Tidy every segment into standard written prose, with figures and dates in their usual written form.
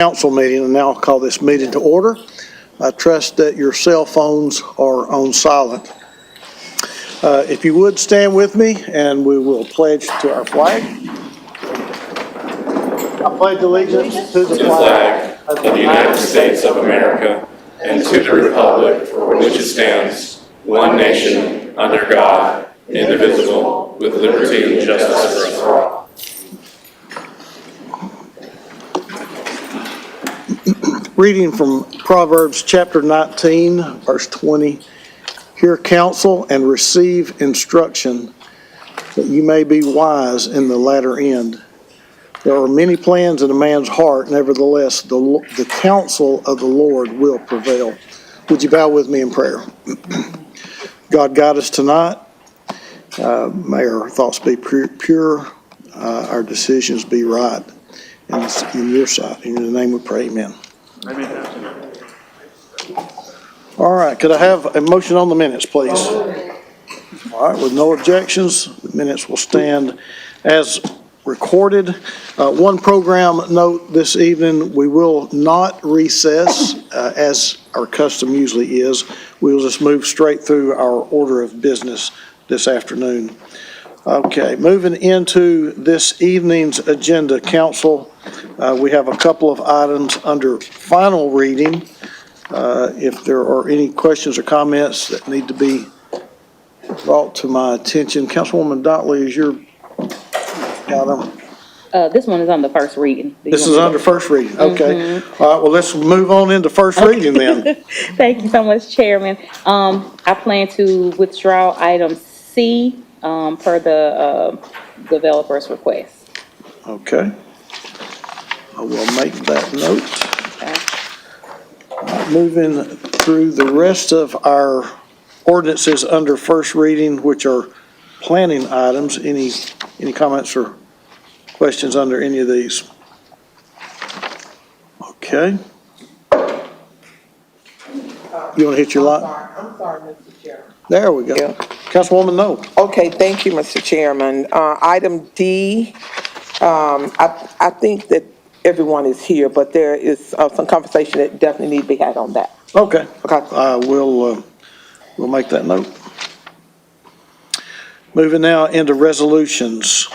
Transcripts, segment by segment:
Council meeting, and now I'll call this meeting to order. I trust that your cell phones are on silent. If you would stand with me, and we will pledge to our flag. I pledge allegiance to the flag of the United States of America and to the republic for which it stands, one nation, under God, indivisible, with liberty and justice for all. Reading from Proverbs chapter 19, verse 20. Hear counsel and receive instruction, that you may be wise in the latter end. There are many plans in a man's heart, nevertheless, the counsel of the Lord will prevail. Would you bow with me in prayer? God, guide us tonight. May our thoughts be pure, our decisions be right in your sight. In your name we pray, amen. All right, could I have a motion on the minutes, please? All right, with no objections, the minutes will stand as recorded. One program note this evening, we will not recess as our custom usually is. We will just move straight through our order of business this afternoon. Okay, moving into this evening's agenda, council, we have a couple of items under final reading. If there are any questions or comments that need to be brought to my attention, Councilwoman Dotley, is your item? This one is on the first reading. This is under first reading, okay. Mm-hmm. All right, well, let's move on into first reading then. Thank you so much, Chairman. I plan to withdraw item C per the developer's request. Okay. I will make that note. Okay. Moving through the rest of our ordinances under first reading, which are planning items. Any comments or questions under any of these? Okay. You want to hit your light? I'm sorry, Mr. Chairman. There we go. Yeah. Councilwoman No. Okay, thank you, Mr. Chairman. Item D, I think that everyone is here, but there is some conversation that definitely needs to be had on that. Okay. Okay. We'll make that note. Moving now into resolutions.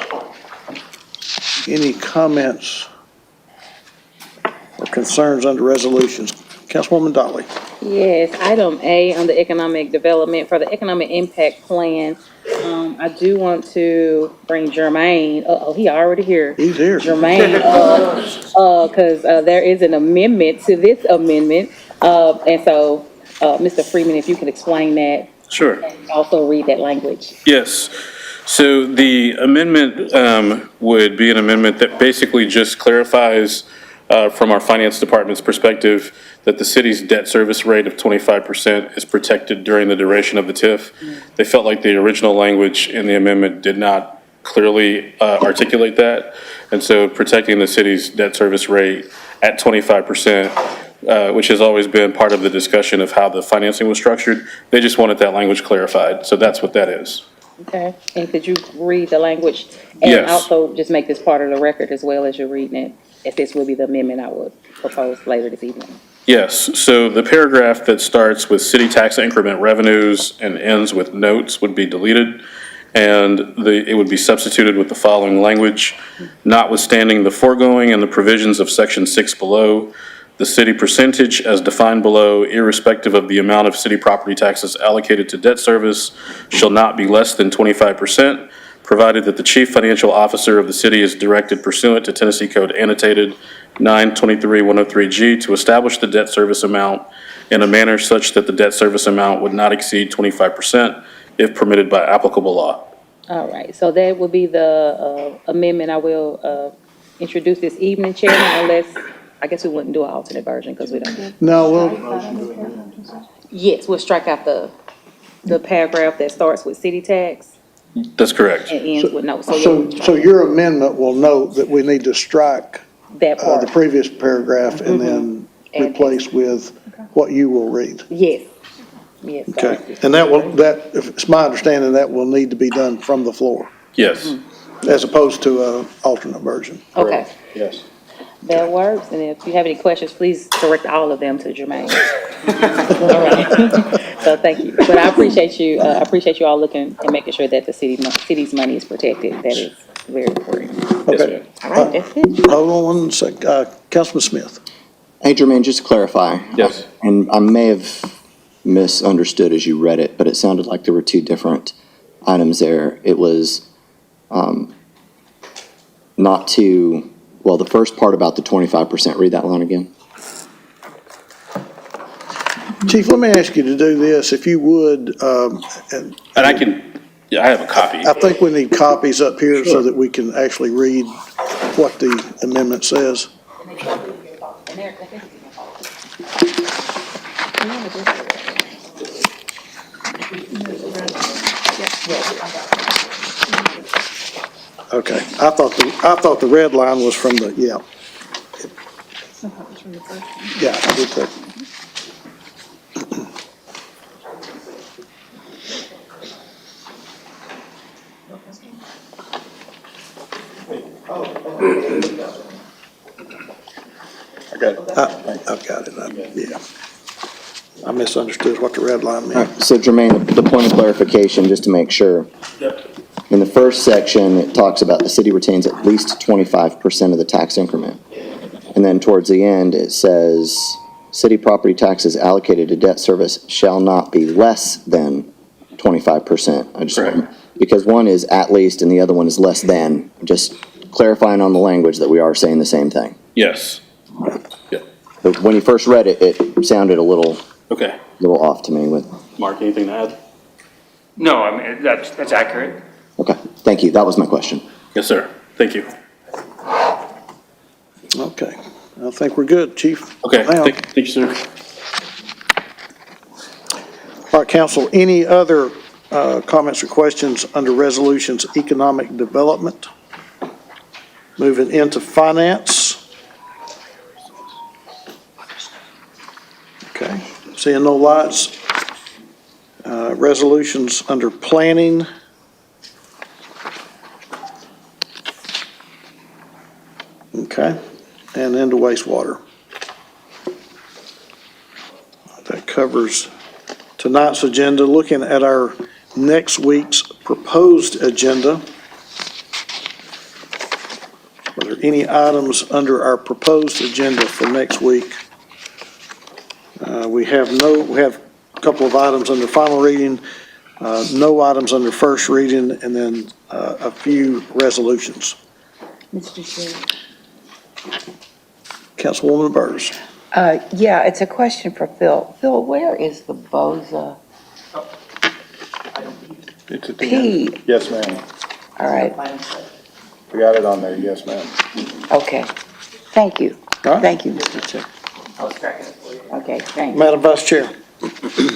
Any comments or concerns under resolutions? Councilwoman Dotley. Yes, item A on the economic development for the economic impact plan. I do want to bring Jermaine. He already here. He's here. Jermaine, because there is an amendment to this amendment, and so Mr. Freeman, if you could explain that. Sure. And also read that language. Yes. So the amendment would be an amendment that basically just clarifies from our finance department's perspective that the city's debt service rate of 25% is protected during the duration of the TIF. They felt like the original language in the amendment did not clearly articulate that. And so protecting the city's debt service rate at 25%, which has always been part of the discussion of how the financing was structured, they just wanted that language clarified. So that's what that is. Okay, and could you read the language? And Yes. also just make this part of the record as well as you're reading it, as this will be the amendment I will propose later this evening. Yes, so the paragraph that starts with city tax increment revenues and ends with notes would be deleted, and it would be substituted with the following language. Notwithstanding the foregoing and the provisions of section 6 below, the city percentage as defined below, irrespective of the amount of city property taxes allocated to debt service, shall not be less than 25%, provided that the chief financial officer of the city is directed pursuant to Tennessee Code Annotated 923-103G to establish the debt service amount in a manner such that the debt service amount would not exceed 25% if permitted by applicable law. All right, so that will be the amendment I will introduce this evening, Chairman, unless, I guess we wouldn't do an alternate version because we don't. No, Yes, we'll strike out the paragraph that starts with city tax That's correct. and ends with no. so your amendment will note that we need to strike That part. the previous paragraph and then replace with what you will read. Yes. Yes. Okay, and if it's my understanding, that will need to be done from the floor Yes. as opposed to an alternate version. Okay. Yes. That works, and if you have any questions, please direct all of them to Jermaine. All right. So thank you, but I appreciate you all looking and making sure that the city's money is protected. That is very important. Okay. All right, that's it. Hold on one sec, Councilman Smith. Hey, Jermaine, just to clarify. Yes. And I may have misunderstood as you read it, but it sounded like there were two different items there. It was not to, well, the first part about the 25%, read that line again. Chief, let me ask you to do this, if you would, And I can, yeah, I have a copy. I think we need copies up here so that we can actually read what the amendment says. Okay, I thought the red line was from the, yeah. Yeah, I did too. I got it. I've got it, yeah. I misunderstood what the red line All meant. right, so Jermaine, the point of clarification, just to make sure. In the first section, it talks about the city retains at least 25% of the tax increment. And then towards the end, it says, city property taxes allocated to debt service shall not be less than 25%. I just want, because one is at least and the other one is less than, just clarifying on the language that we are saying the same thing. Yes. Yeah. But when you first read it, it sounded a little Okay. off to me with, Mark, anything to add? No, I mean, that's accurate. okay, thank you, that was my question. Yes, sir. Thank you. Okay, I think we're good, Chief. Okay, Now, thank you, sir. all right, council, any other comments or questions under resolutions, economic development? Moving into finance. Okay, seeing no lights. Resolutions under planning. Okay, and into wastewater. That covers tonight's agenda. Looking at our next week's proposed agenda. Are there any items under our proposed agenda for next week? We have a couple of items under final reading, no items under first reading, and then a few resolutions. Mr. Chair. Councilwoman Burrs. Yeah, it's a question for Phil. Phil, where is the BOZA It's at the P? end. Yes, ma'am. All right, We got it on there, yes, ma'am. okay. Thank you. All right. Thank you, Mr. Chair. Okay, thanks. Madam Vice Chair.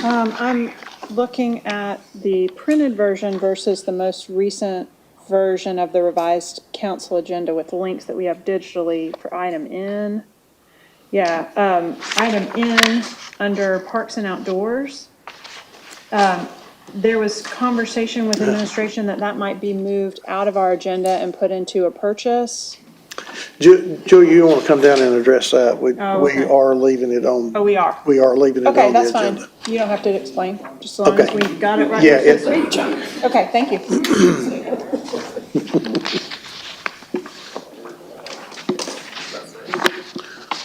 I'm looking at the printed version versus the most recent version of the revised council agenda with the links that we have digitally for item N. Yeah, item N, under Parks and Outdoors. There was conversation with administration that might be moved out of our agenda and put into a purchase. Joe, you want to come down and address that? We okay. are leaving it on. Oh, we are? We are leaving it on the Okay, agenda. that's fine. You don't have to explain, just as long as Okay. we got it right. Yeah, this week. Okay, thank you.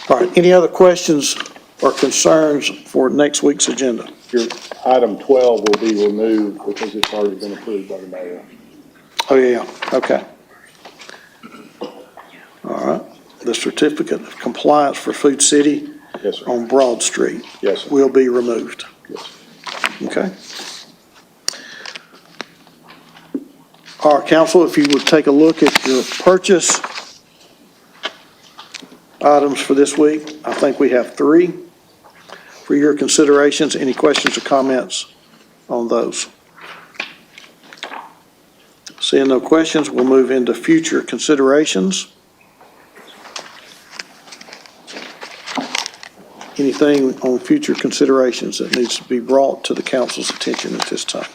All right, any other questions or concerns for next week's agenda? Your item 12 will be removed because it's already been approved by the mayor. Oh, yeah, okay. All right, the certificate of compliance for Food City Yes, sir. on Broad Street. Yes, sir. Will be removed. Yes. Okay. All right, council, if you would take a look at your purchase items for this week, I think we have 3 for your considerations. Any questions or comments on those? Seeing no questions, we'll move into future considerations. Anything on future considerations that needs to be brought to the council's attention at this time?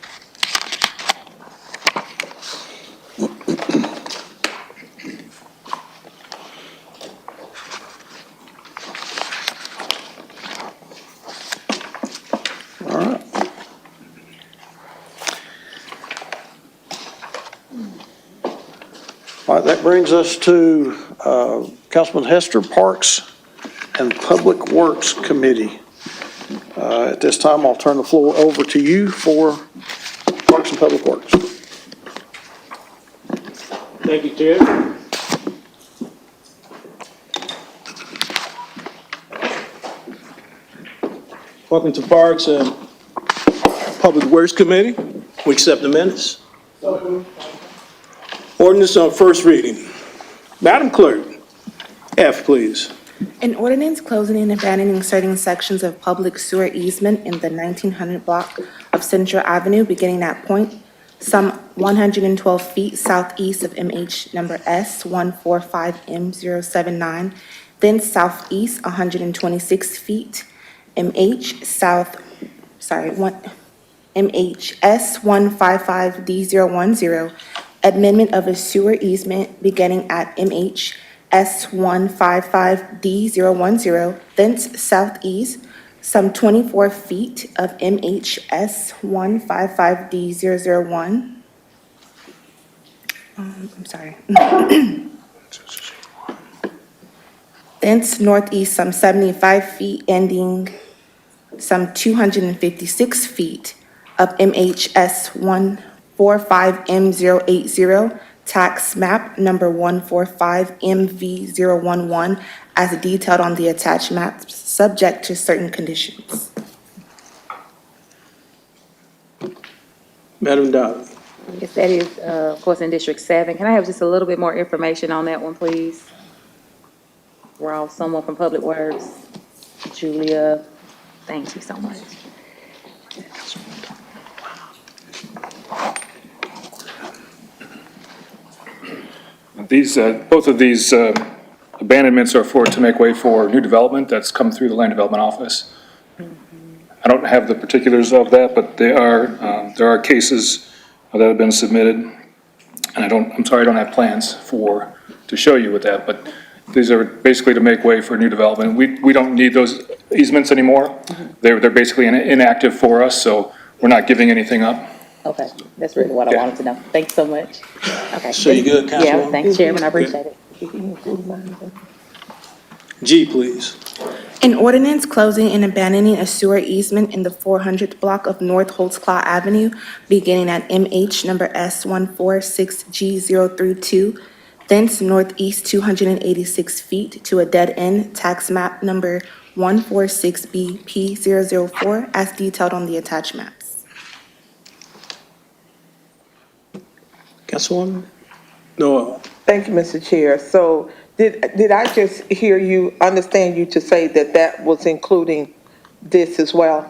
All right. All right, that brings us to Councilman Hester, Parks and Public Works Committee. At this time, I'll turn the floor over to you for Parks and Public Works. Thank you, Chair. Welcome to Parks and Public Works Committee. We accept the minutes. Ordinance on first reading. Madam Clerk, F, please. An ordinance closing and abandoning certain sections of public sewer easement in the 1900 block of Central Avenue, beginning at point some 112 feet southeast of MH number S 145M079, then southeast 126 feet, MH S 155D010, amendment of a sewer easement beginning at MH S 155D010, thence southeast, some 24 feet of MH S 155D001. I'm sorry. Thence northeast, some 75 feet, ending some 256 feet of MH S 145M080, tax map number 145MV011, as detailed on the attached maps, subject to certain conditions. Madam Dowd. Yes, that is, of course, in District 7. Can I have just a little bit more information on that one, please? Ross, someone from Public Works, Julia, thank you so much. These, both of these abandonments are to make way for new development that's come through the Land Development Office. I don't have the particulars of that, but there are cases that have been submitted. And I'm sorry, I don't have plans to show you with that, but these are basically to make way for new development. We don't need those easements anymore. They're basically inactive for us, so we're not giving anything up. Okay, that's really what I wanted to know. Thanks so much. Okay. So you good, Councilwoman? Yeah, thanks, Chairman, I appreciate it. G, please. An ordinance closing and abandoning a sewer easement in the 400th block of North Holtzclaw Avenue, beginning at MH number S146G032, thence northeast 286 feet to a dead end, tax map number 146BP004, as detailed on the attached maps. Councilwoman? No. Thank you, Mr. Chair. So did I just hear you, understand you to say that that was including this as well?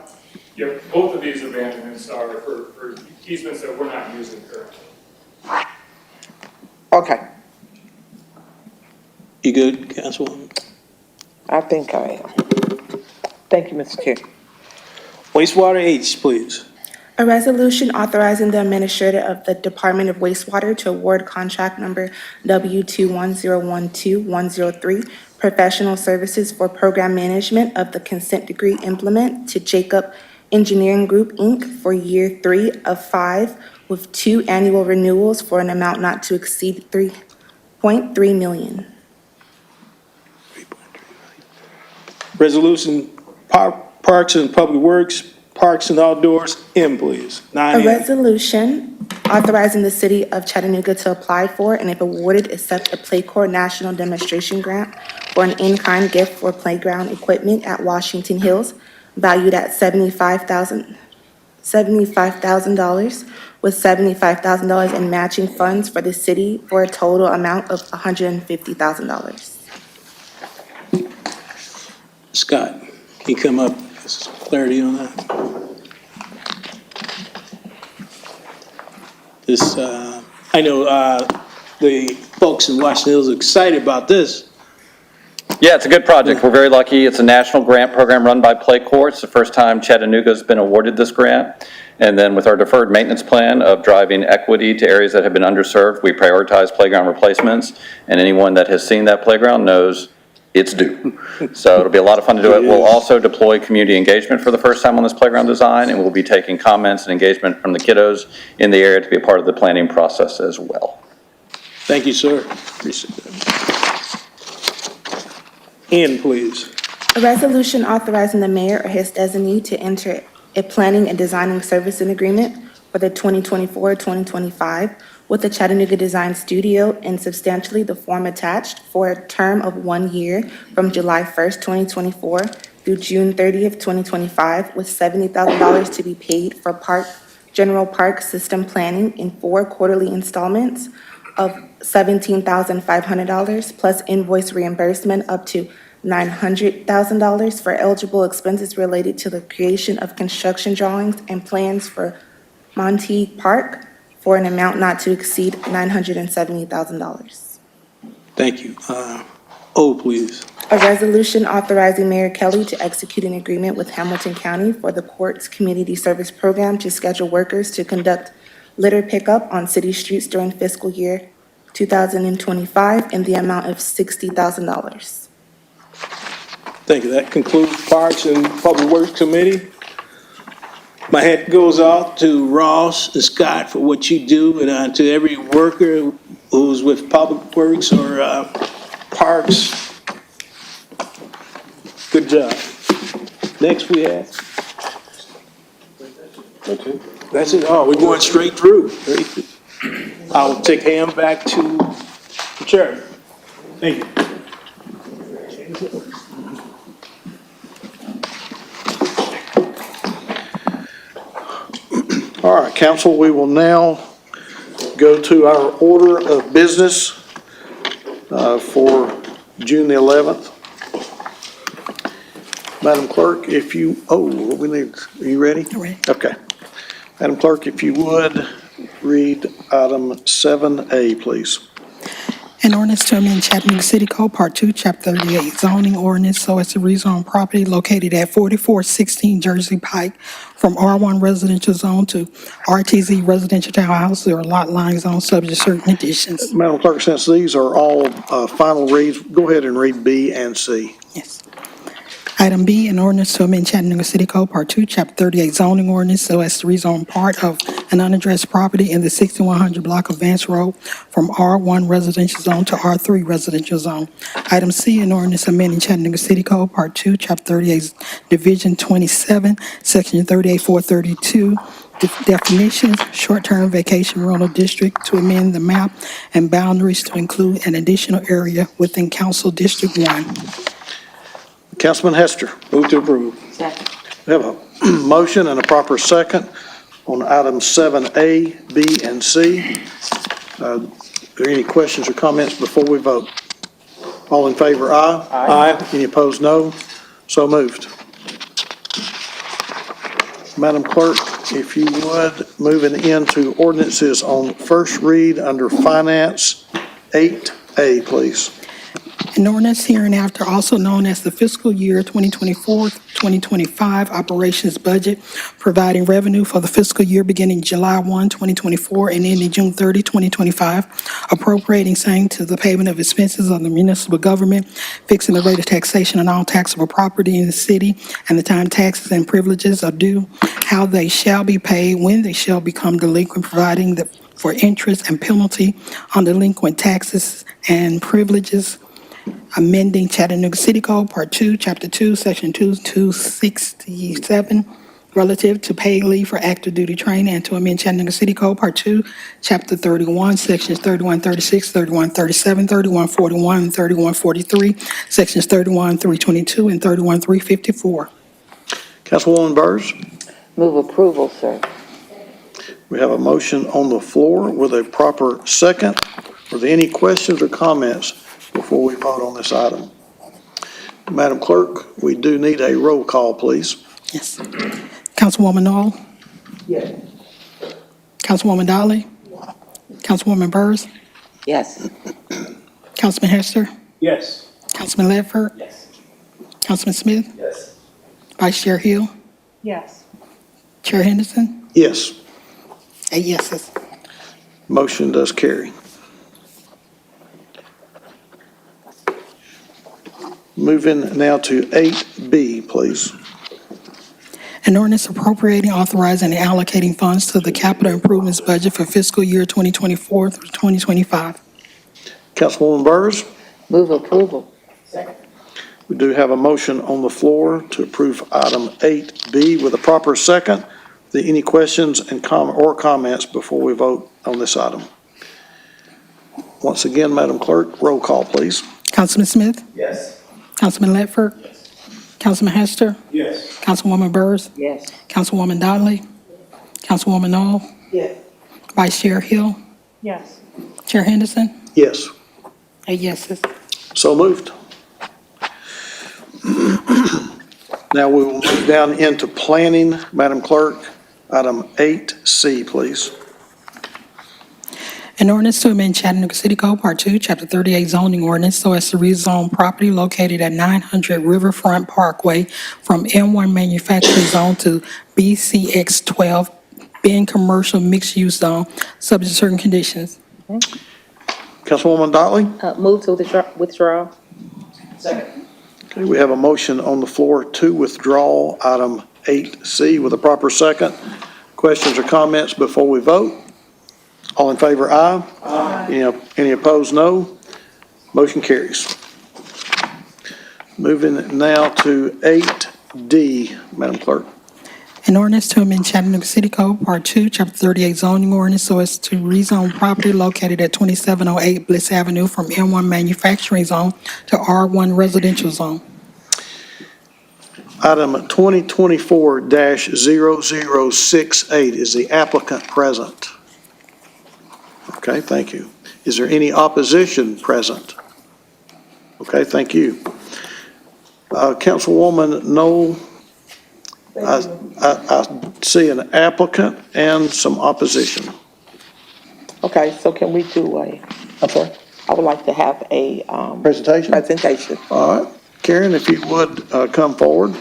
Yeah, both of these abandonments are for easements that we're not using currently. Okay, You good, Councilwoman? I think I am. Thank you, Mr. Chair. Wastewater H, please. A resolution authorizing the administrator of the Department of Wastewater to award contract number W21012-103, professional services for program management of the consent decree implement to Jacob Engineering Group, Inc. for year 3 of 5, with 2 annual renewals for an amount not to exceed $3.3 million. Resolution, Parks and Public Works, Parks and Outdoors, M, please. A 9M. resolution authorizing the city of Chattanooga to apply for, and if awarded, accept a Playcore National Demonstration Grant for an in-kind gift for playground equipment at Washington Hills, valued at $75,000, with $75,000 in matching funds for the city for a total amount of $150,000. Scott, can you come up, get some clarity on that? This, I know, the folks in Washington Hills are excited about this. Yeah, it's a good project. We're very lucky. It's a national grant program run by Playcore. It's the first time Chattanooga's been awarded this grant. And then with our deferred maintenance plan of driving equity to areas that have been underserved, we prioritize playground replacements. And anyone that has seen that playground knows it's due. So it'll be a lot of fun to do it. We'll also deploy community engagement for the first time on this playground design, and we'll be taking comments and engagement from the kiddos in the area to be a part of the planning process as well. Thank you, sir. Appreciate that. N, please. A resolution authorizing the mayor or his designee to enter a planning and designing service agreement for the 2024-2025 with the Chattanooga Design Studio in substantially the form attached for a term of 1 year from July 1st, 2024 through June 30th, 2025, with $70,000 to be paid for general park system planning in 4 quarterly installments of $17,500 plus invoice reimbursement up to $900,000 for eligible expenses related to the creation of construction drawings and plans for Monte Park for an amount not to exceed $970,000. Thank you. O, please. A resolution authorizing Mayor Kelly to execute an agreement with Hamilton County for the Courts Community Service Program to schedule workers to conduct litter pickup on city streets during fiscal year 2025 in the amount of $60,000. Thank you. That concludes Parks and Public Works Committee. My hat goes off to Ross and Scott for what you do, and to every worker who's with Public Works or Parks. Good job. Next we have. That's it. Oh, we're going straight through. I'll take hand back to the chair. Thank you. All right, council, we will now go to our order of business for June the 11th. Madam Clerk, if you, we need, are you ready? Ready. Okay. Madam Clerk, if you would, read item 7A, please. An ordinance to amend Chattanooga City Code, Part 2, Chapter 38, zoning ordinance so as to rezone property located at 4416 Jersey Pike from R1 residential zone to RTZ residential townhouse or lot line zone subject to certain additions. Madam Clerk, since these are all final reads, go ahead and read B and C. Yes. Item B, an ordinance to amend Chattanooga City Code, Part 2, Chapter 38, zoning ordinance so as to rezone part of an unaddressed property in the 6100 block of Vance Road from R1 residential zone to R3 residential zone. Item C, an ordinance amending Chattanooga City Code, Part 2, Chapter 38, Division 27, Section 38432, definitions, short-term vacation rental district to amend the map and boundaries to include an additional area within Council District 1. Councilman Hester. Move to approve. Second. We have a motion and a proper second on items 7A, B, and C. Are there any questions or comments before we vote? All in favor, aye. Aye. Any opposed, no. So moved. Madam Clerk, if you would, moving into ordinances on first read under Finance, 8A, please. An ordinance hereinafter also known as the fiscal year 2024-2025 operations budget, providing revenue for the fiscal year beginning July 1, 2024 and ending June 30, 2025, appropriating same to the payment of expenses of the municipal government, fixing the rate of taxation on all taxable property in the city, and the time taxes and privileges are due, how they shall be paid, when they shall become delinquent, providing for interest and penalty on delinquent taxes and privileges, amending Chattanooga City Code, Part 2, Chapter 2, Section 2267, relative to paid leave for active duty training, and to amend Chattanooga City Code, Part 2, Chapter 31, Sections 3136, 3137, 3141, and 3143, Sections 31322 and 31354. Councilwoman Burrs, Move approval, sir. we have a motion on the floor with a proper second. Are there any questions or comments before we vote on this item? Madam Clerk, we do need a roll call, please. Yes. Councilwoman Knoll? Yes. Councilwoman Dolly? Councilwoman Burrs? Yes. Councilman Hester? Yes. Councilman Ledford? Yes. Councilman Smith? Yes. Vice Chair Hill? Yes. Chair Henderson? Yes, 8 yeses. motion does carry. Moving now to 8B, please. An ordinance appropriating, authorizing, and allocating funds to the capital improvements budget for fiscal year 2024 through 2025. Councilwoman Burrs, Move approval. we do have a motion on the floor to approve item 8B with a proper second. Are there any questions and comments before we vote on this item? Once again, Madam Clerk, roll call, please. Councilman Smith? Yes. Councilman Ledford? Councilman Hester? Yes. Councilwoman Burrs? Yes. Councilwoman Donnelly? Councilwoman Knoll? Yes. Vice Chair Hill? Yes. Chair Henderson? Yes. 8 yeses. So moved. Now we will move down into planning. Madam Clerk, item 8C, please. An ordinance to amend Chattanooga City Code Part 2, Chapter 38 zoning ordinance so as to rezone property located at 900 Riverfront Parkway from M1 manufacturing zone to BCX 12, Ben commercial mixed-use zone, subject to certain conditions. Councilwoman Donnelly? Move to withdraw. Okay, we have a motion on the floor to withdraw item 8C with a proper second. Questions or comments before we vote? All in favor, aye. Aye. Any opposed, no. Motion carries. Moving now to 8D, Madam Clerk. An ordinance to amend Chattanooga City Code Part 2, Chapter 38 zoning ordinance so as to rezone property located at 2708 Bliss Avenue from M1 manufacturing zone to R1 residential zone. Item 2024-0068, is the applicant present? Okay, thank you. Is there any opposition present? Okay, thank you. Councilwoman Knoll, I see an applicant and some opposition. Okay, so can we do I'm sorry? I would like to have a Presentation? presentation. All right. Karen, if you would come forward.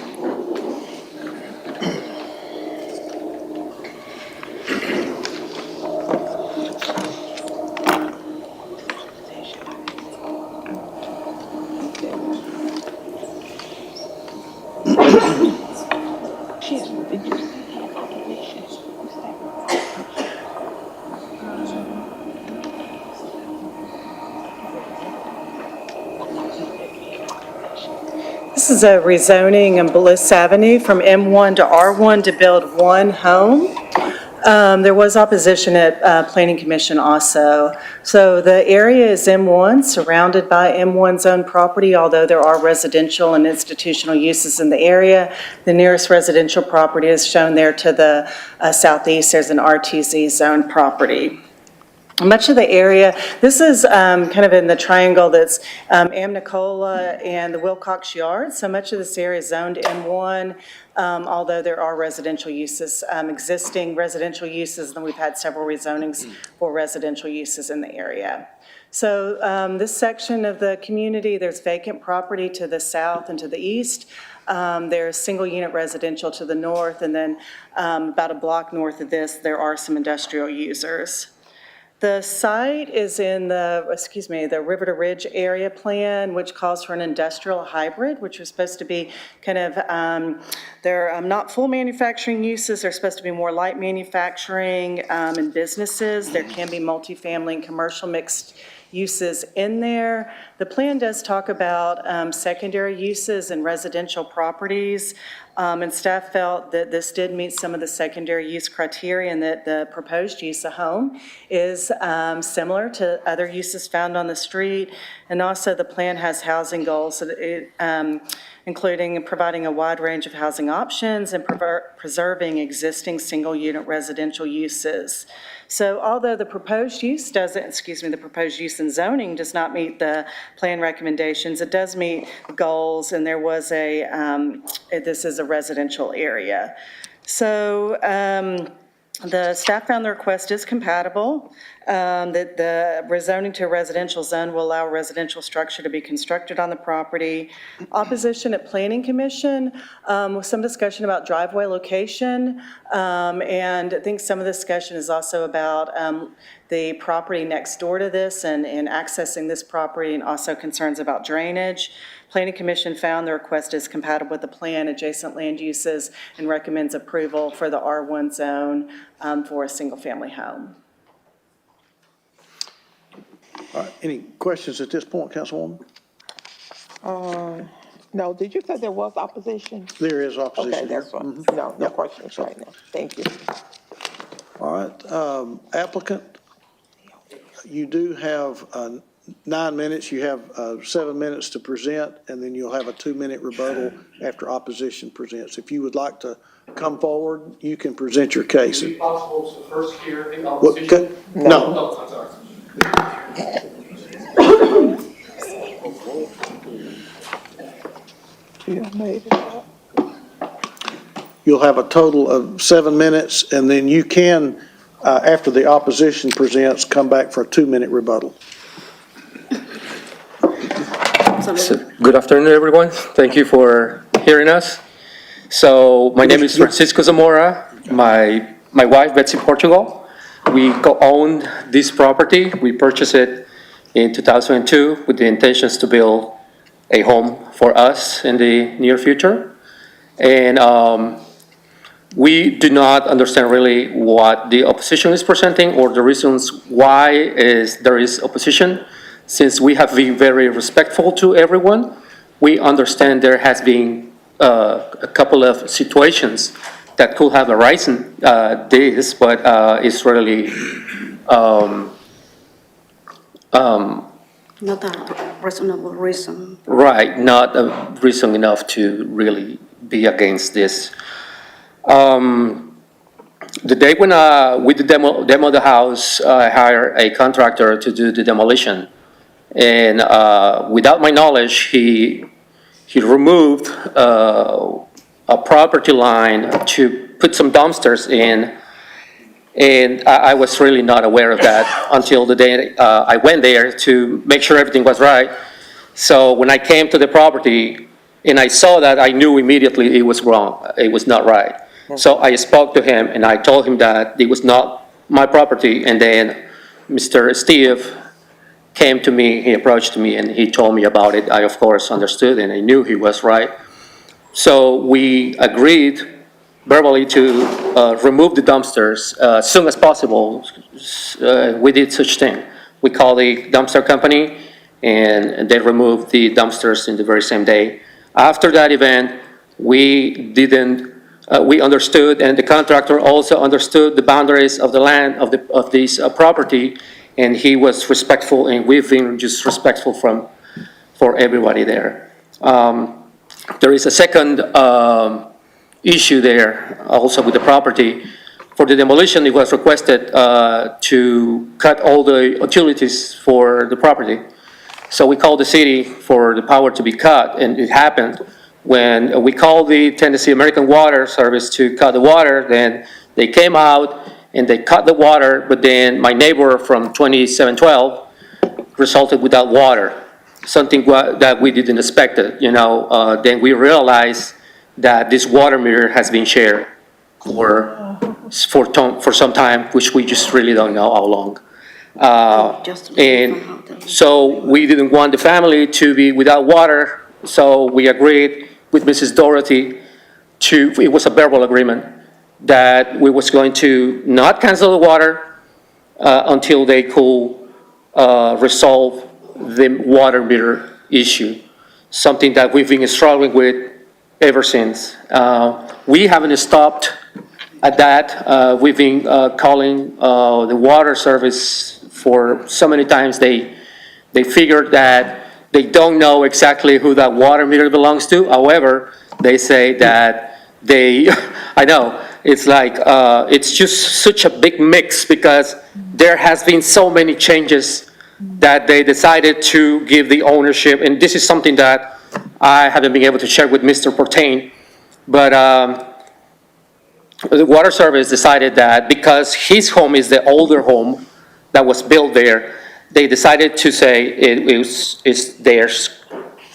This is a rezoning in Bliss Avenue from M1 to R1 to build one home. There was opposition at Planning Commission also. So the area is M1, surrounded by M1 zone property, although there are residential and institutional uses in the area. The nearest residential property is shown there to the southeast. There's an RTZ zone property. Much of the area, this is kind of in the triangle that's Amnicola and the Wilcox Yard. So much of this area is zoned M1, although there are residential uses, existing residential uses, and we've had several rezonings for residential uses in the area. So this section of the community, there's vacant property to the south and to the east. There's single unit residential to the north, and then about a block north of this, there are some industrial users. The site is in the River to Ridge area plan, which calls for an industrial hybrid, which was supposed to be kind of, they're not full manufacturing uses. They're supposed to be more light manufacturing and businesses. There can be multifamily and commercial mixed uses in there. The plan does talk about secondary uses and residential properties. And staff felt that this did meet some of the secondary use criteria and that the proposed use of home is similar to other uses found on the street. And also the plan has housing goals, including providing a wide range of housing options and preserving existing single unit residential uses. So although the proposed use the proposed use and zoning does not meet the plan recommendations, it does meet goals, and there was this is a residential area. So the staff found the request is compatible, that the rezoning to a residential zone will allow a residential structure to be constructed on the property. Opposition at Planning Commission, with some discussion about driveway location, and I think some of the discussion is also about the property next door to this and accessing this property, and also concerns about drainage. Planning Commission found the request is compatible with the plan, adjacent land uses, and recommends approval for the R1 zone for a single-family home. All right, any questions at this point, Councilwoman? No, did you say there was opposition? There is opposition Okay, here. that's fine. Mhm. No Yep. questions right now. Thank you. All right, applicant, you do have 9 minutes. You have 7 minutes to present, and then you'll have a 2-minute rebuttal after opposition presents. If you would like to come forward, you can present your case. Would it be possible to first hear the What- opposition? No. Oh, I'm sorry. You made it up. You'll have a total of 7 minutes, and then you can, after the opposition presents, come back for a 2-minute rebuttal. Good afternoon, everyone. Thank you for hearing us. So my name is Francisco Zamora. My wife, Betsy Portugal. We co-owned this property. We purchased it in 2002 with the intentions to build a home for us in the near future. And we do not understand really what the opposition is presenting or the reasons why there is opposition. Since we have been very respectful to everyone, we understand there has been a couple of situations that could have arisen this, but it's really not a reasonable reason. right, not a reason enough to really be against this. The day when we did demo the house, I hired a contractor to do the demolition. And without my knowledge, he removed a property line to put some dumpsters in. And I was really not aware of that until the day I went there to make sure everything was right. So when I came to the property and I saw that, I knew immediately it was wrong. It was not right. So I spoke to him and I told him that it was not my property. And then Mr. Steve came to me, he approached me and he told me about it. I, of course, understood and I knew he was right. So we agreed verbally to remove the dumpsters as soon as possible. We did such thing. We called the dumpster company and they removed the dumpsters in the very same day. After that event, we understood, and the contractor also understood the boundaries of the land of this property, and he was respectful, and we've been just respectful for everybody there. There is a second issue there also with the property. For the demolition, it was requested to cut all the utilities for the property. So we called the city for the power to be cut, and it happened. When we called the Tennessee American Water Service to cut the water, then they came out and they cut the water, but then my neighbor from 2712 resulted without water, something that we didn't expect. Then we realized that this water meter has been shared for some time, which we just really don't know how long. And so we didn't want the family to be without water, so we agreed with Mrs. Dorothy it was a verbal agreement, that we was going to not cancel the water until they could resolve the water meter issue, something that we've been struggling with ever since. We haven't stopped at that. We've been calling the water service for so many times. They figured that they don't know exactly who that water meter belongs to. However, they say that I know, it's like, it's just such a big mix because there has been so many changes that they decided to give the ownership. And this is something that I haven't been able to share with Mr. Portain, but the water service decided that because his home is the older home that was built there, they decided to say it's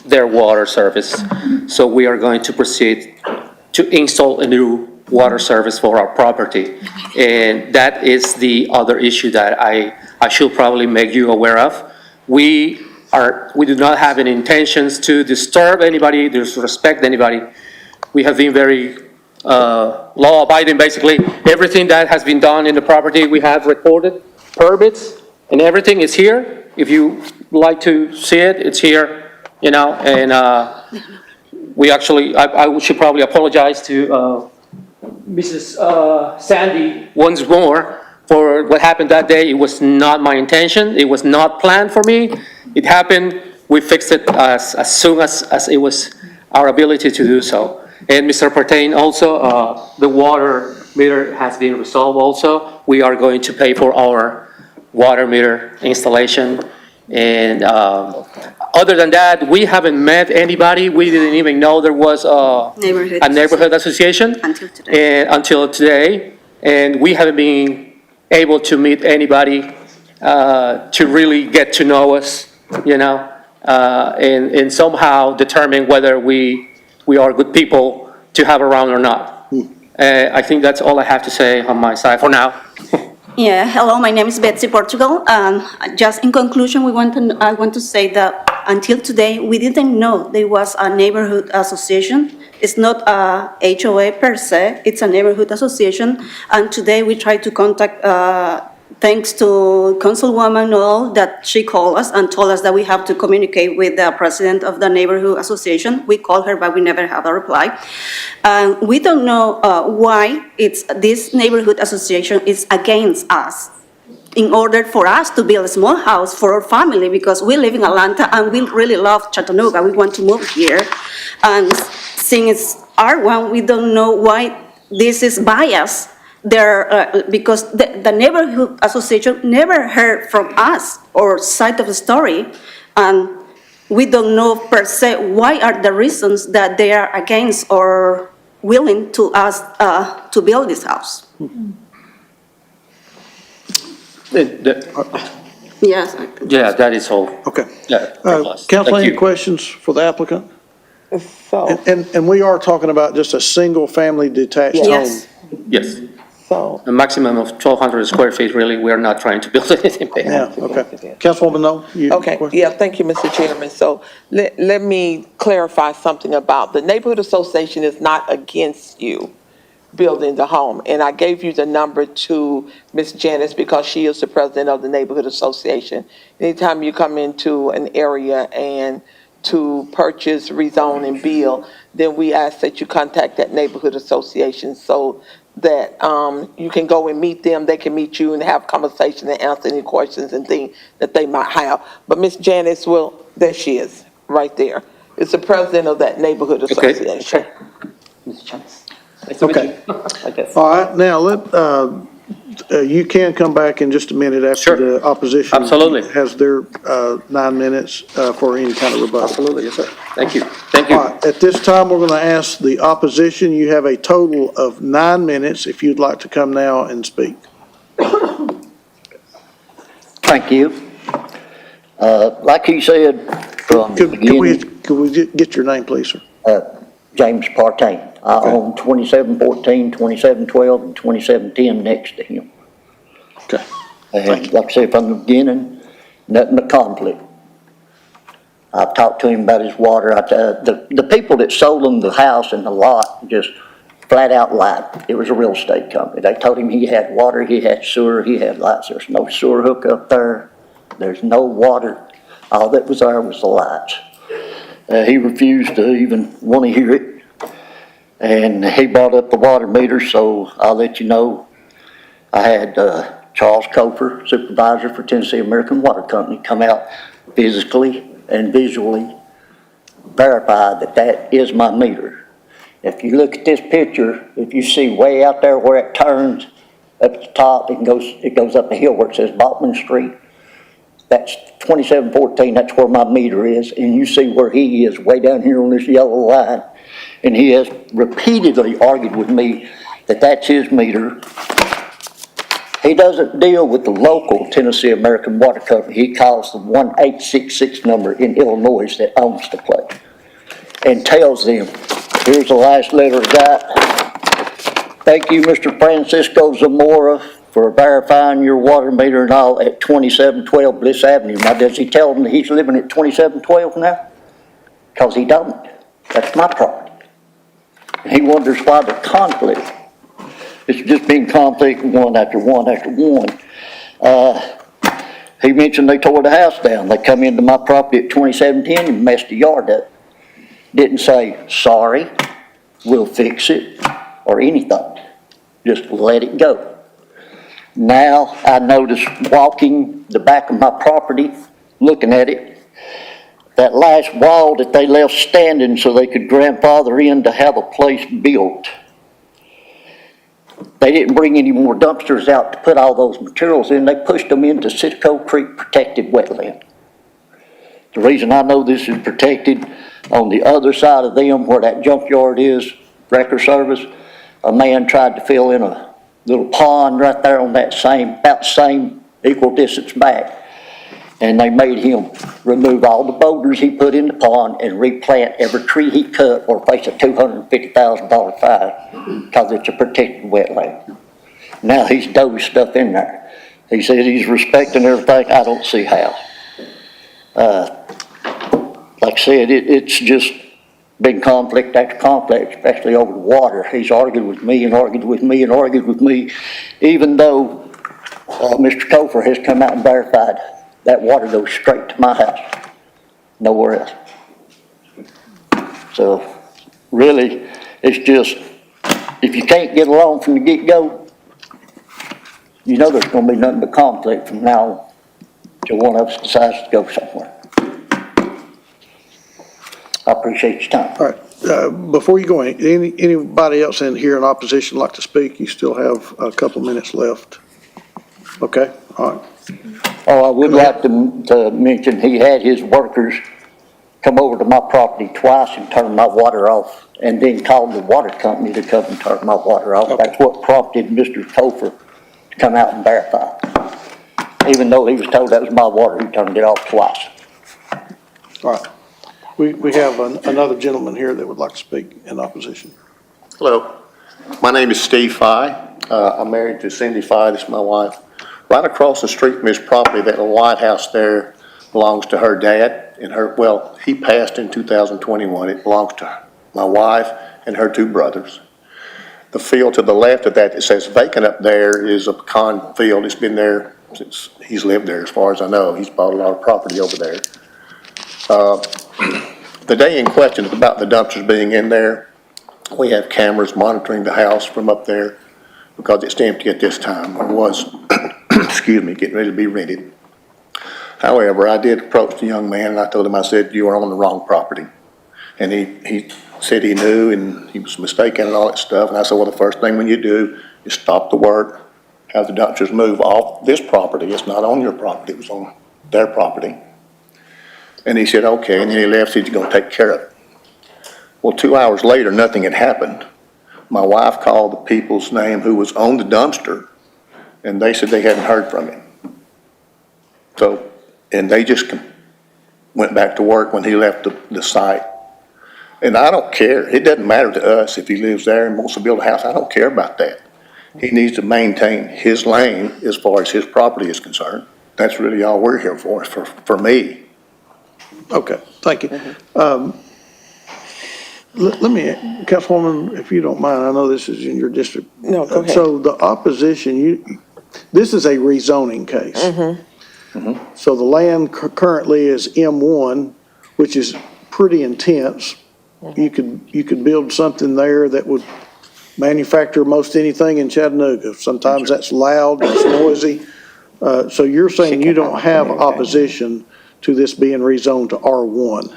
their water service. So we are going to proceed to install a new water service for our property. And that is the other issue that I should probably make you aware of. We we do not have any intentions to disturb anybody, disrespect anybody. We have been very law-abiding, basically. Everything that has been done in the property, we have recorded, permits, and everything is here. If you like to see it, it's here, you know, and we actually, I should probably apologize to Mrs. Sandy once more for what happened that day. It was not my intention. It was not planned for me. It happened. We fixed it as soon as it was our ability to do so. And Mr. Pertain, also, the water meter has been resolved also. We are going to pay for our water meter installation. And other than that, we haven't met anybody. We didn't even know there was a neighborhood association until today. And we haven't been able to meet anybody to really get to know us, you know, and somehow determine whether we are good people to have around or not. I think that's all I have to say on my side for now. Yeah, hello, my name is Betsy Portugal. Just in conclusion, I want to say that until today, we didn't know there was a neighborhood association. It's not a HOA per se, it's a neighborhood association. And today we tried to contact, thanks to Councilwoman Noel, that she called us and told us that we have to communicate with the president of the neighborhood association. We called her, but we never have a reply. We don't know why this neighborhood association is against us in order for us to build a small house for our family, because we live in Atlanta and we really love Chattanooga. We want to move here. And since it's R1, we don't know why this is biased there, because the neighborhood association never heard from us or side of the story. And we don't know per se why are the reasons that they are against or willing to us to build this house. Yes. Yeah, that is all. Okay. Yeah. Council, any questions for the applicant? So, And we are talking about just a single-family detached home. Yes. Yes. so, A maximum of 1,200 square feet, really. We are not trying to build anything big. Yeah, okay. Councilwoman No? okay, yeah, thank you, Mr. Chairman. So let me clarify something about the neighborhood association is not against you building the home. And I gave you the number to Ms. Janice because she is the president of the neighborhood association. Anytime you come into an area and to purchase, rezone, and build, then we ask that you contact that neighborhood association so that you can go and meet them, they can meet you and have conversation and answer any questions and things that they might have. But Ms. Janice there she is, right there. It's the president of that neighborhood association. Okay. All right, now you can come back in just a minute after the opposition. Absolutely. Has their 9 minutes for any kind of rebuttal. Absolutely, yes, sir. Thank you. Thank you. All right, at this time, we're going to ask the opposition. You have a total of 9 minutes if you'd like to come now and speak. Thank you. Like he said from the beginning. Could we get your name, please, sir? James Partain. I own 2714, 2712, and 2710 next to him. Okay. And like I said from the beginning, nothing but conflict. I've talked to him about his water. The people that sold him the house and the lot just flat out lied. It was a real estate company. They told him he had water, he had sewer, he had lights. There's no sewer hook up there. There's no water. All that was there was the lights. He refused to even want to hear it. And he brought up the water meter, so I'll let you know. I had Charles Cofer, supervisor for Tennessee American Water Company, come out physically and visually verify that that is my meter. If you look at this picture, if you see way out there where it turns up at the top, it goes up a hill where it says Bachman Street. That's 2714, that's where my meter is, and you see where he is way down here on this yellow line. And he has repeatedly argued with me that that's his meter. He doesn't deal with the local Tennessee American Water Company. He calls the 1866 number in Illinois that owns the place and tells them, here's the last letter I got. Thank you, Mr. Francisco Zamora, for verifying your water meter and all at 2712 Bliss Avenue. Now, does he tell them that he's living at 2712 now? Because he don't. That's my property. And he wonders why the conflict. It's just been conflict one after one after one. He mentioned they tore the house down. They come into my property at 2710 and messed the yard up. Didn't say, sorry, we'll fix it, or anything. Just let it go. Now I notice walking the back of my property, looking at it, that last wall that they left standing so they could grandfather in to have a place built. They didn't bring any more dumpsters out to put all those materials in. They pushed them into Citco Creek protected wetland. The reason I know this is protected, on the other side of them where that junkyard is, Wrecker Service, a man tried to fill in a little pond right there on that about the same equal distance back. And they made him remove all the boulders he put in the pond and replant every tree he cut or face a $250,000 fine because it's a protected wetland. Now he's dove stuff in there. He said he's respecting everything. I don't see how. Like I said, it's just been conflict after conflict, especially over the water. He's argued with me and argued with me and argued with me, even though Mr. Cofer has come out and verified that water goes straight to my house, nowhere else. So really, it's just, if you can't get along from the get-go, you know there's going to be nothing but conflict from now on till one of us decides to go somewhere. I appreciate your time. All right, before you go, anybody else in here in opposition like to speak? You still have a couple minutes left. Okay, all right. Oh, I would like to mention he had his workers come over to my property twice and turn my water off, and then called the water company to come and turn my water off. Okay. That's what prompted Mr. Cofer to come out and verify. Even though he was told that was my water, he turned it off twice. All right. We have another gentleman here that would like to speak in opposition. Hello, my name is Steve Fye. I'm married to Cindy Fye, this is my wife. Right across the street from his property, that little white house there belongs to her dad and well, he passed in 2021. It belongs to my wife and her two brothers. The field to the left of that says vacant up there is a pecan field. It's been there since he's lived there, as far as I know. He's bought a lot of property over there. The day in question is about the dumpsters being in there. We have cameras monitoring the house from up there because it's empty at this time. It was, excuse me, getting ready to be rented. However, I did approach the young man and I told him, I said, you are on the wrong property. And he said he knew and he was mistaken and all that stuff. And I said, well, the first thing when you do is stop the work, have the dumpsters move off this property. It's not on your property, it was on their property. And he said, okay, and then he left, said, you're gonna take care of it. Well, 2 hours later, nothing had happened. My wife called the people's name who was on the dumpster, and they said they hadn't heard from him. So, and they just went back to work when he left the site. And I don't care, it doesn't matter to us if he lives there and wants to build a house, I don't care about that. He needs to maintain his lane as far as his property is concerned. That's really all we're here for me. Okay, thank you. Let me, Councilwoman, if you don't mind, I know this is in your district. No, go ahead. So the opposition, this is a rezoning case. Mm-hmm. Mm-hmm. So the land currently is M1, which is pretty intense. Mm-hmm. You could build something there that would manufacture most anything in Chattanooga. Sometimes that's loud, it's noisy. So you're saying you don't have opposition to this being rezoned to R1?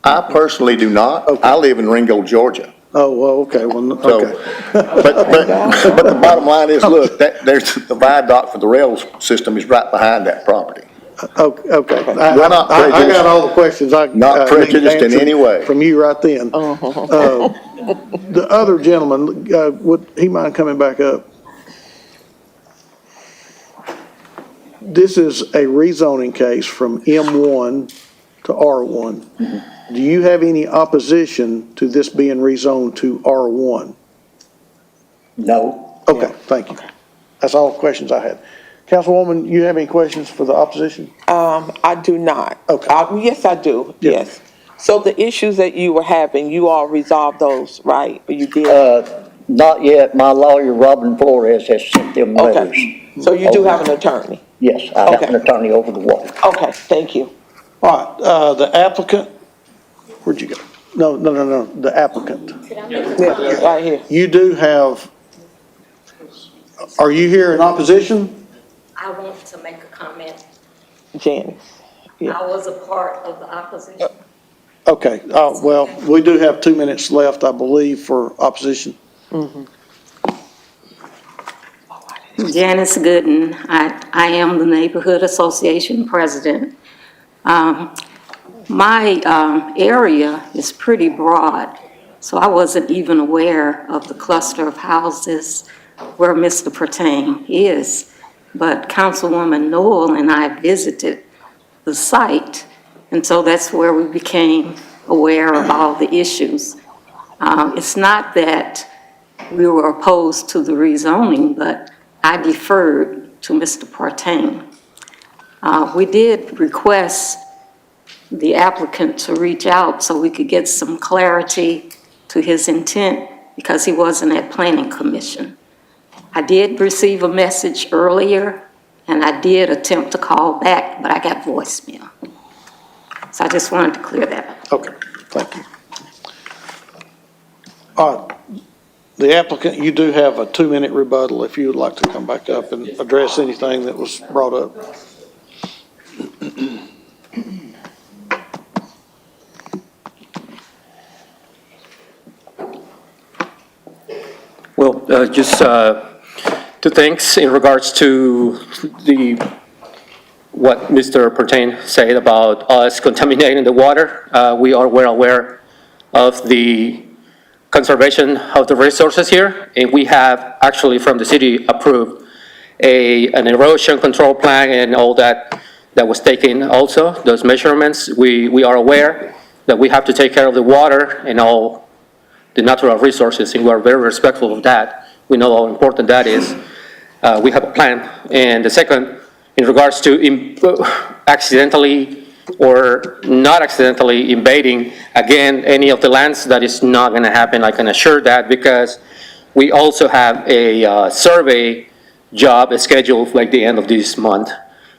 I personally do not. Okay. I live in Ringo, Georgia. Oh, well, okay, well, okay. So, but the bottom line is, look, there's the viaduct for the rail system is right behind that property. Okay. We're not prejudiced. I got all the questions not prejudiced in any way. From you right then. The other gentleman, would he mind coming back up? This is a rezoning case from M1 to R1. Mm-hmm. Do you have any opposition to this being rezoned to R1? No. Okay, thank you. That's all the questions I had. Councilwoman, you have any questions for the opposition? I do not. Okay. Yes, I do, Yeah. yes. So the issues that you were having, you all resolved those, right? Or you did? Not yet. My lawyer, Robin Flores, has sent them letters. Okay, so you do have an attorney? Yes, I have an Okay. attorney over the water. Okay, thank you. All right, the applicant, where'd you go? No, the applicant. Yeah, right here. You do have, are you here in opposition? I want to make a comment. Janice. I was a part of the opposition. Okay, well, we do have 2 minutes left, I believe, for opposition. Janice Gooden, I am the Neighborhood Association President. My area is pretty broad, so I wasn't even aware of the cluster of houses where Mr. Pertain is. But Councilwoman Noel and I visited the site, and so that's where we became aware of all the issues. It's not that we were opposed to the rezoning, but I deferred to Mr. Partain. We did request the applicant to reach out so we could get some clarity to his intent because he wasn't at Planning Commission. I did receive a message earlier and I did attempt to call back, but I got voicemail. So I just wanted to clear that up. Okay, thank you. The applicant, you do have a 2-minute rebuttal if you would like to come back up and address anything that was brought up. Well, just two things in regards to what Mr. Pertain said about us contaminating the water. We are well aware of the conservation of the resources here, and we have actually from the city approved an erosion control plan and all that was taken also, those measurements. We are aware that we have to take care of the water and all the natural resources, and we are very respectful of that. We know how important that is. We have a plan. And the second, in regards to accidentally or not accidentally invading, again, any of the lands, that is not going to happen. I can assure that because we also have a survey job scheduled like the end of this month.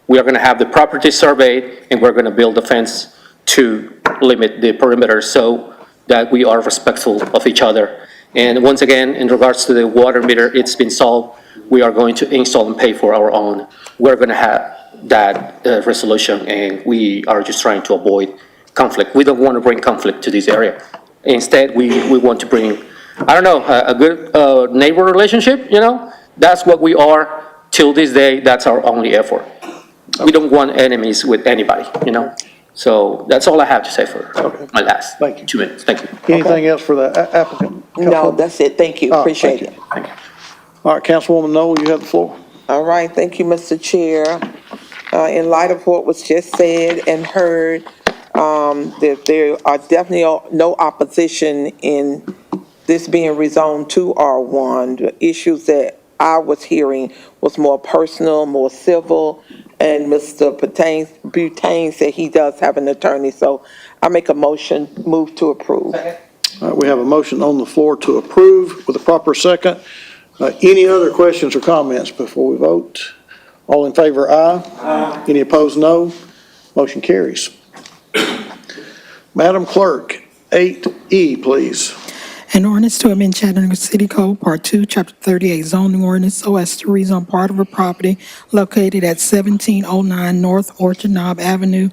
We are going to have the property surveyed and we're going to build a fence to limit the perimeter so that we are respectful of each other. And once again, in regards to the water meter, it's been solved. We are going to install and pay for our own. We're going to have that resolution, and we are just trying to avoid conflict. We don't want to bring conflict to this area. Instead, we want to bring, I don't know, a good neighbor relationship, you know? That's what we are till this day. That's our only effort. We don't want enemies with anybody, you know? So that's all I have to say for my last 2 minutes. Thank you. Anything else for the applicant? No, that's it. Thank you. Appreciate it. Thank you. All right, Councilwoman Noel, you have the floor. All right, thank you, Mr. Chair. In light of what was just said and heard, that there are definitely no opposition in this being rezoned to R1. The issues that I was hearing was more personal, more civil, and Mr. Butane said he does have an attorney, so I make a motion, move to approve. All right, we have a motion on the floor to approve with a proper second. Any other questions or comments before we vote? All in favor, aye. Aye. Any opposed, no. Motion carries. Madam Clerk, 8E, please. An ordinance to amend Chattanooga City Code, Part 2, Chapter 38, zoning ordinance so as to rezone part of a property located at 1709 North Orchard Knob Avenue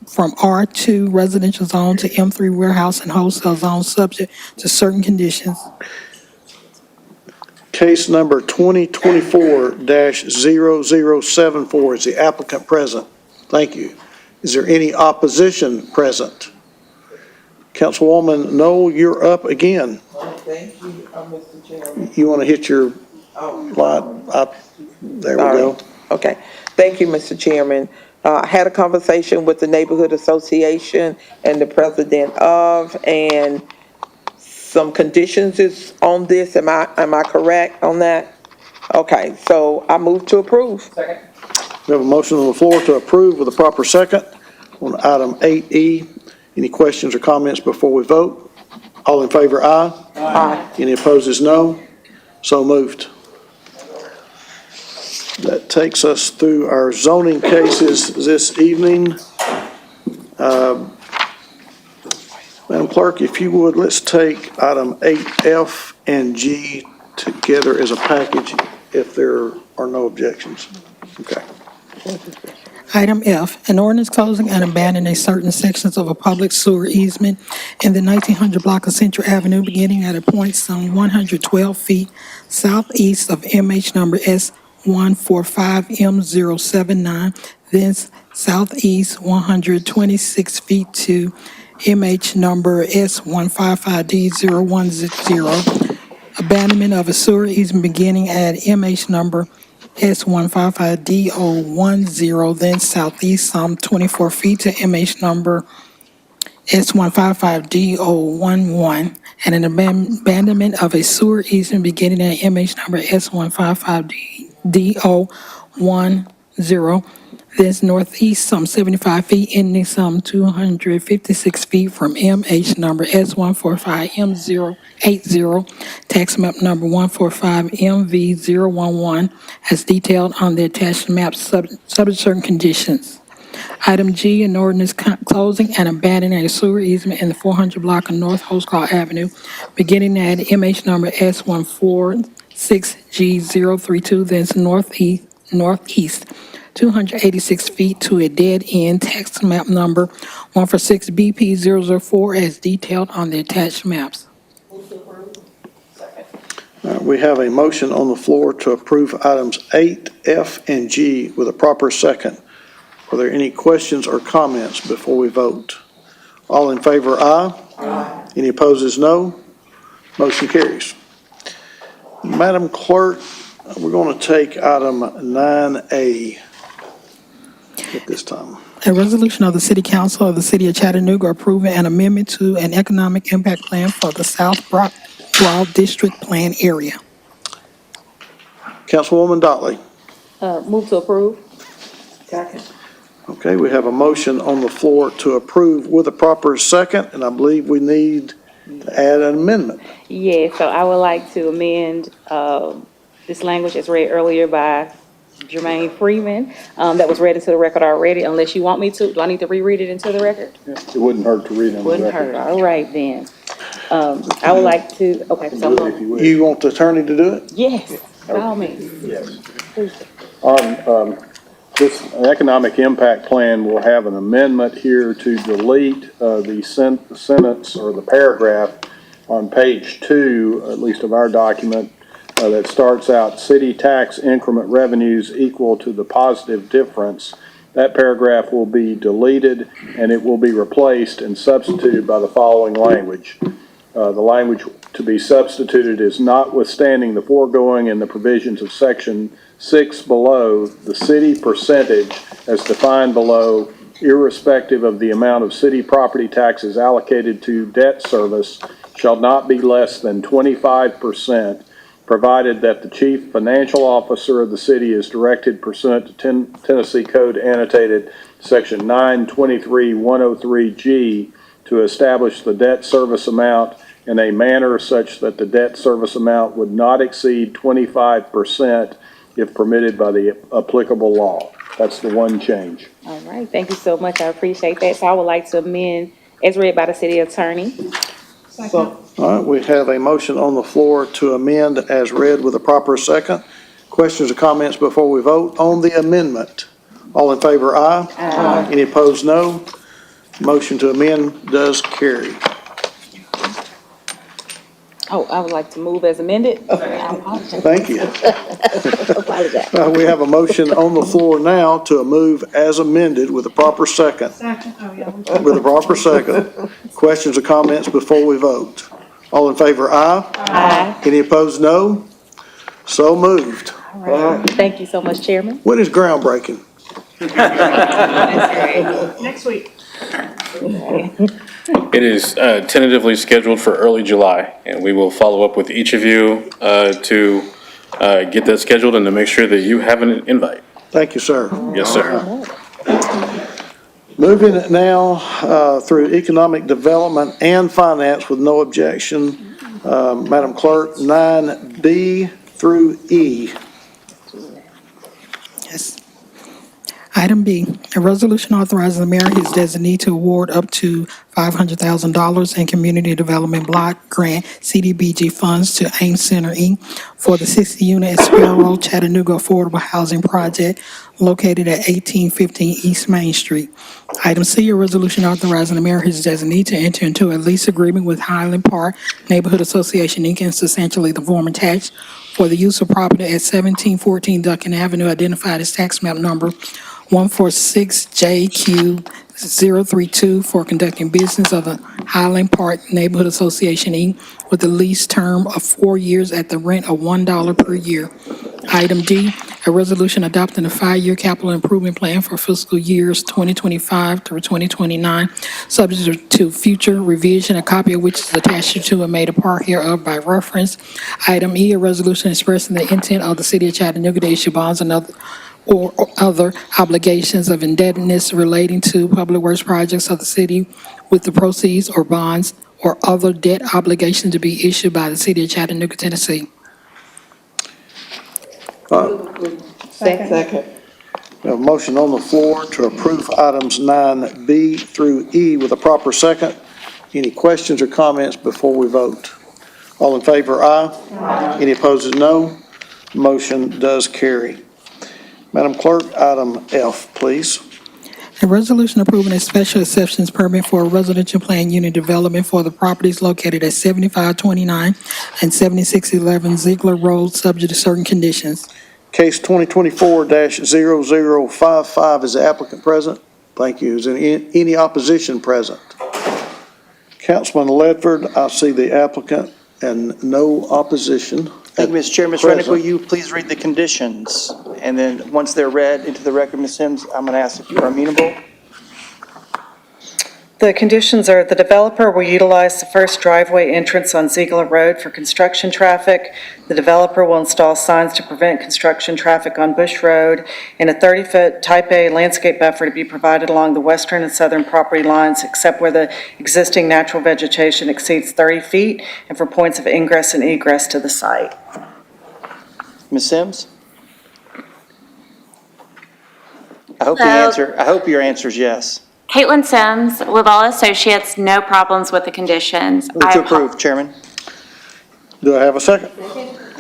from R2 residential zone to M3 warehouse and wholesale zone subject to certain conditions. Case number 2024-0074. Is the applicant present? Thank you. Is there any opposition present? Councilwoman Noel, you're up again. Thank you, Mr. Chairman. You want to hit your light up? There we go. Okay. Thank you, Mr. Chairman. I had a conversation with the Neighborhood Association and the president of, and some conditions is on this. Am I correct on that? Okay, so I move to approve. We have a motion on the floor to approve with a proper second on item 8E. Any questions or comments before we vote? All in favor, aye. Aye. Any opposed is no. So moved. That takes us through our zoning cases this evening. Madam Clerk, if you would, let's take item 8F and G together as a package if there are no objections. Okay. Item F, an ordinance closing and abandoning certain sections of a public sewer easement in the 1900 block of Central Avenue beginning at a point some 112 feet southeast of MH number S145M079, then southeast 126 feet to MH number S155D0160. Abandonment of a sewer easement beginning at MH number S155D010, then southeast some 24 feet to MH number S155D011, and an abandonment of a sewer easement beginning at MH number S155D010, then northeast some 75 feet, ending some 256 feet from MH number S145M080, tax map number 145MV011, as detailed on the attached map subject to certain conditions. Item G, an ordinance closing and abandoning a sewer easement in the 400 block of North Hoscall Avenue, beginning at MH number S146G032, then northeast 286 feet to a dead end, tax map number 146BP004, as detailed on the attached maps. We have a motion on the floor to approve items 8F and G with a proper second. Are there any questions or comments before we vote? All in favor, aye. Aye. Any opposed is no. Motion carries. Madam Clerk, we're going to take item 9A at this time. A resolution of the City Council of the City of Chattanooga approving an amendment to an economic impact plan for the South Broad District Plan area. Councilwoman Dotley. Move to approve. Second. Okay, we have a motion on the floor to approve with a proper second, and I believe we need to add an amendment. Yeah, so I would like to amend this language as read earlier by Jermaine Freeman, that was read into the record already, unless you want me to. Do I need to reread it into the record? It wouldn't hurt to read it. Wouldn't hurt, all right then. I would like to, okay, so I'm gonna, You want the attorney to do it? yes, by all means. Yes. This economic impact plan will have an amendment here to delete the sentence or the paragraph on page 2, at least of our document, that starts out, city tax increment revenues equal to the positive difference. That paragraph will be deleted and it will be replaced and substituted by the following language. The language to be substituted is notwithstanding the foregoing and the provisions of section 6 below, the city percentage as defined below, irrespective of the amount of city property taxes allocated to debt service, shall not be less than 25%, provided that the chief financial officer of the city is directed pursuant to Tennessee Code annotated section 923-103G to establish the debt service amount in a manner such that the debt service amount would not exceed 25% if permitted by the applicable law. That's the one change. All right, thank you so much, I appreciate that. So I would like to amend as read by the city attorney. All right, we have a motion on the floor to amend as read with a proper second. Questions or comments before we vote on the amendment? All in favor, aye. Aye. Any opposed, no. Motion to amend does carry. Oh, I would like to move as amended. Thank you. Apologize. We have a motion on the floor now to move as amended with a proper second. With a proper second. Questions or comments before we vote? All in favor, aye. Aye. Any opposed, no. So moved. All right, thank you so much, Chairman. When is groundbreaking? Next week. It is tentatively scheduled for early July, and we will follow up with each of you to get that scheduled and to make sure that you have an invite. Thank you, sir. Yes, sir. Moving it now through Economic Development and Finance with no objection. Madam Clerk, 9B through E. Yes. Item B, a resolution authorizing the mayor and his designee to award up to $500,000 in Community Development Block Grant CDBG funds to AIM Center, Inc. for the 60-unit Sparrow Chattanooga Affordable Housing Project located at 1815 East Main Street. Item C, a resolution authorizing the mayor and his designee to enter into a lease agreement with Highland Park Neighborhood Association, Inc. and substantially the form attached for the use of property at 1714 Duncan Avenue, identified as tax map number 146JQ032 for conducting business of the Highland Park Neighborhood Association, Inc., with a lease term of 4 years at the rent of $1 per year. Item D, a resolution adopting a 5-year capital improvement plan for fiscal years 2025 through 2029, subject to future revision, a copy of which is attached to and made a part hereof by reference. Item E, a resolution expressing the intent of the city of Chattanooga to issue bonds and other obligations of indebtedness relating to public works projects of the city with the proceeds or bonds or other debt obligations to be issued by the city of Chattanooga, Tennessee. Second. We have a motion on the floor to approve items 9B through E with a proper second. Any questions or comments before we vote? All in favor, aye. Any opposed, no. Motion does carry. Madam Clerk, item F, please. A resolution approving a special exceptions permit for a residential plan unit development for the properties located at 7529 and 7611 Ziegler Road, subject to certain conditions. Case 2024-0055, is the applicant present? Thank you. Is there any opposition present? Councilman Ledford, I see the applicant and no opposition. Thank you, Mr. Chair. Ms. Rennick, will you please read the conditions? And then, once they're read into the record, Ms. Sims, I'm going to ask if you are amenable. The conditions are the developer will utilize the first driveway entrance on Ziegler Road for construction traffic. The developer will install signs to prevent construction traffic on Bush Road, and a 30-foot type A landscape buffer to be provided along the western and southern property lines except where the existing natural vegetation exceeds 30 feet and for points of ingress and egress to the site. Ms. Sims? I hope your answer is yes. Caitlin Sims, Laval Associates, no problems with the conditions. Move to approve, Chairman. Do I have a second?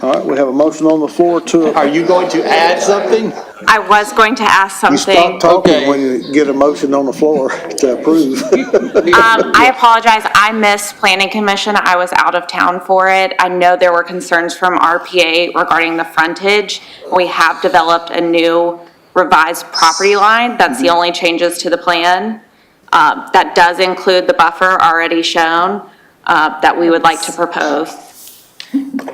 All right, we have a motion on the floor to. Are you going to add something? I was going to ask You something. stop talking when you get a motion on the floor to approve. I apologize. I missed Planning Commission. I was out of town for it. I know there were concerns from RPA regarding the frontage. We have developed a new revised property line. That's the only changes to the plan. That does include the buffer already shown that we would like to propose.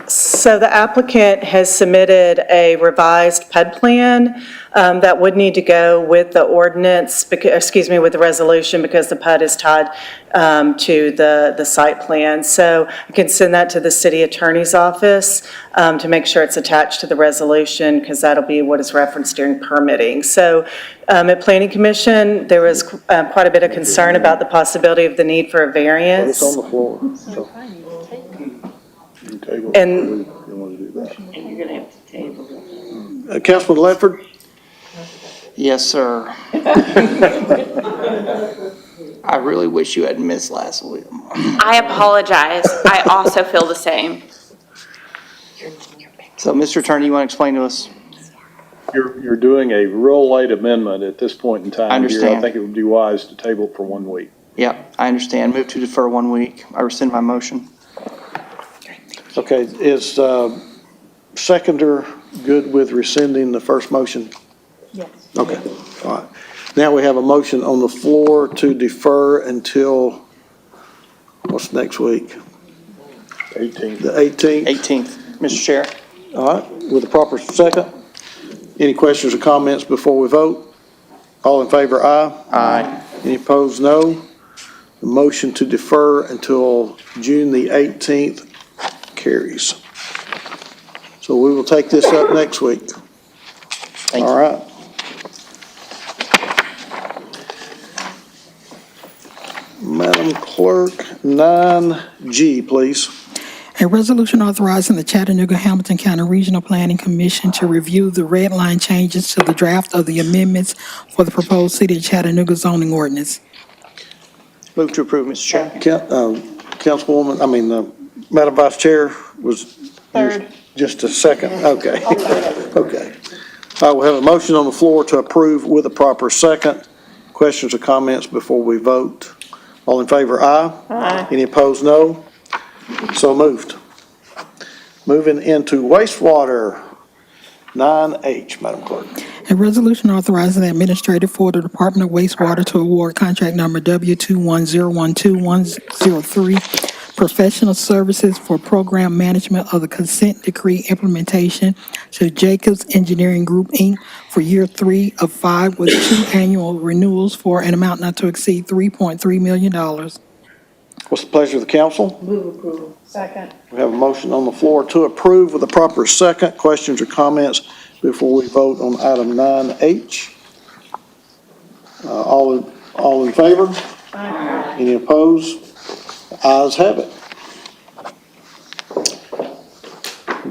So the applicant has submitted a revised PUD plan that would need to go with the ordinance, with the resolution, because the PUD is tied to the site plan. So I can send that to the city attorney's office to make sure it's attached to the resolution, because that'll be what is referenced during permitting. So at Planning Commission, there was quite a bit of concern about the possibility of the need for a variance. It's on the floor. So. And You're going to have to table it. Councilman Ledford? Yes, sir. I really wish you hadn't missed last week. I apologize. I also feel the same. So, Mr. Attorney, you want to explain to us? You're doing a real late amendment at this point in time. I understand. I think it would be wise to table it for 1 week. Yep, I understand. Move to defer 1 week. I rescind my motion. Okay, is seconder good with rescinding the first motion? Yes. Okay, all right. Now we have a motion on the floor to defer until, what's next week? 18th. The 18th? 18th, Mr. Chair. All right, with a proper second. Any questions or comments before we vote? All in favor, aye. Aye. Any opposed, no. The motion to defer until June the 18th carries. So we will take this up next week. All right. Madam Clerk, 9G, please. A resolution authorizing the Chattanooga Hamilton County Regional Planning Commission to review the red line changes to the draft of the amendments for the proposed City of Chattanooga zoning ordinance. Move to approve, Mr. Chairman. Councilwoman, Madam Vice Chair was. Third. Just a second, okay. Okay. I will have a motion on the floor to approve with a proper second. Questions or comments before we vote? All in favor, aye. Aye. Any opposed, no. So moved. Moving into wastewater, 9H, Madam Clerk. A resolution authorizing the administrator for the Department of Wastewater to award contract number W210122103, professional services for program management of the consent decree implementation to Jacobs Engineering Group, Inc. for year 3 of 5 with 2 annual renewals for an amount not to exceed $3.3 million. What's the pleasure of the council? Move approval. Second. We have a motion on the floor to approve with a proper second. Questions or comments before we vote on item 9H? All in favor? Aye. Any opposed? Ayes have it.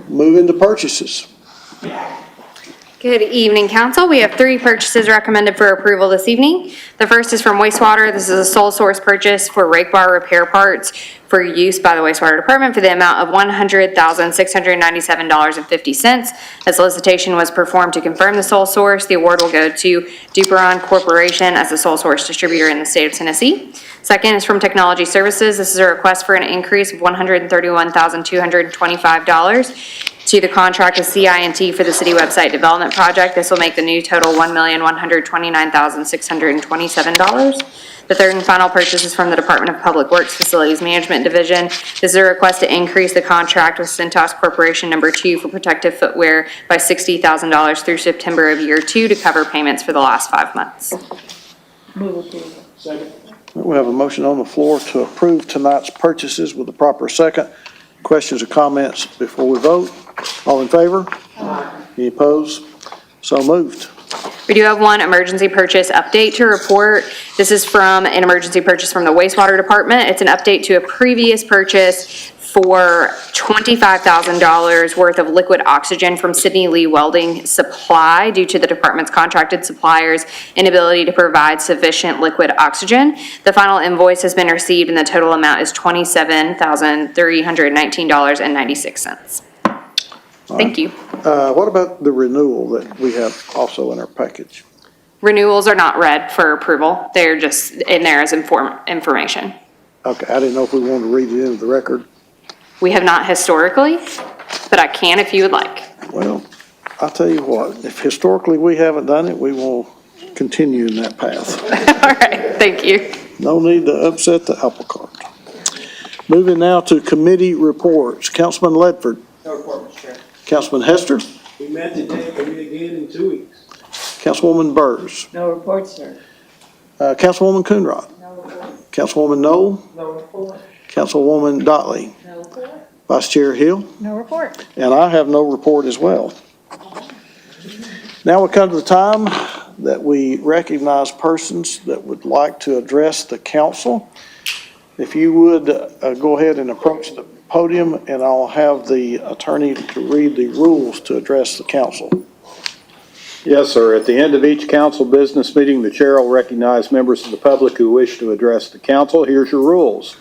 Move into purchases. Good evening, council. We have 3 purchases recommended for approval this evening. The first is from wastewater. This is a sole source purchase for rake bar repair parts for use by the wastewater department for the amount of $100,697.50. A solicitation was performed to confirm the sole source. The award will go to Duperon Corporation as the sole source distributor in the state of Tennessee. Second is from Technology Services. This is a request for an increase of $131,225 to the contract with CI&T for the city website development project. This will make the new total $1,129,627. The third and final purchase is from the Department of Public Works Facilities Management Division. This is a request to increase the contract with Cintas Corporation number 2 for protective footwear by $60,000 through September of year 2 to cover payments for the last 5 months. Move approval. Second. We have a motion on the floor to approve tonight's purchases with a proper second. Questions or comments before we vote? All in favor? Aye. Any opposed? So moved. We do have one emergency purchase update to report. This is from an emergency purchase from the wastewater department. It's an update to a previous purchase for $25,000 worth of liquid oxygen from Sidney Lee Welding Supply due to the department's contracted supplier's inability to provide sufficient liquid oxygen. The final invoice has been received and the total amount is $27,319.96. Thank you. What about the renewal that we have also in our package? Renewals are not read for approval. They're just in there as information. Okay, I didn't know if we wanted to read it into the record. We have not historically, but I can if you would like. Well, I'll tell you what, if historically we haven't done it, we will continue in that path. All right, thank you. No need to upset the apple cart. Moving now to committee reports. Councilman Ledford. No report, Mr. Chair. Councilman Hester. We met today, we'll meet again in 2 weeks. Councilwoman Burrs. No report, sir. Councilwoman Coonrod. No report. Councilwoman Knoll. No report. Councilwoman Dotley. No report. Vice Chair Hill. No report. And I have no report as well. Now we come to the time that we recognize persons that would like to address the council. If you would go ahead and approach the podium, and I'll have the attorney to read the rules to address the council. Yes, sir. At the end of each council business meeting, the chair will recognize members of the public who wish to address the council. Here's your rules.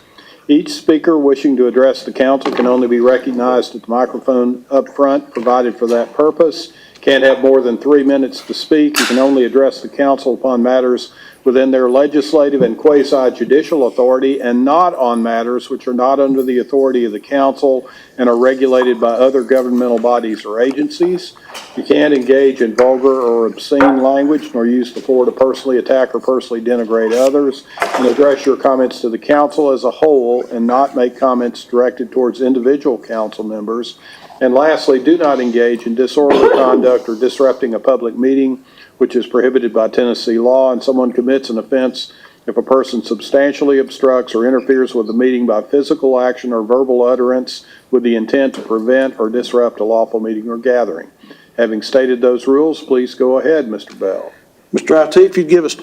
Each speaker wishing to address the council can only be recognized at the microphone up front provided for that purpose. Can't have more than 3 minutes to speak. You can only address the council upon matters within their legislative and quasi-judicial authority and not on matters which are not under the authority of the council and are regulated by other governmental bodies or agencies. You can't engage in vulgar or obscene language nor use the floor to personally attack or personally denigrate others, and address your comments to the council as a whole and not make comments directed towards individual council members. And lastly, do not engage in disorderly conduct or disrupting a public meeting, which is prohibited by Tennessee law, and someone commits an offense If a person substantially obstructs or interferes with the meeting by physical action or verbal utterance with the intent to prevent or disrupt a lawful meeting or gathering. Having stated those rules, please go ahead, Mr. Bell. Mr. IT, if you'd give us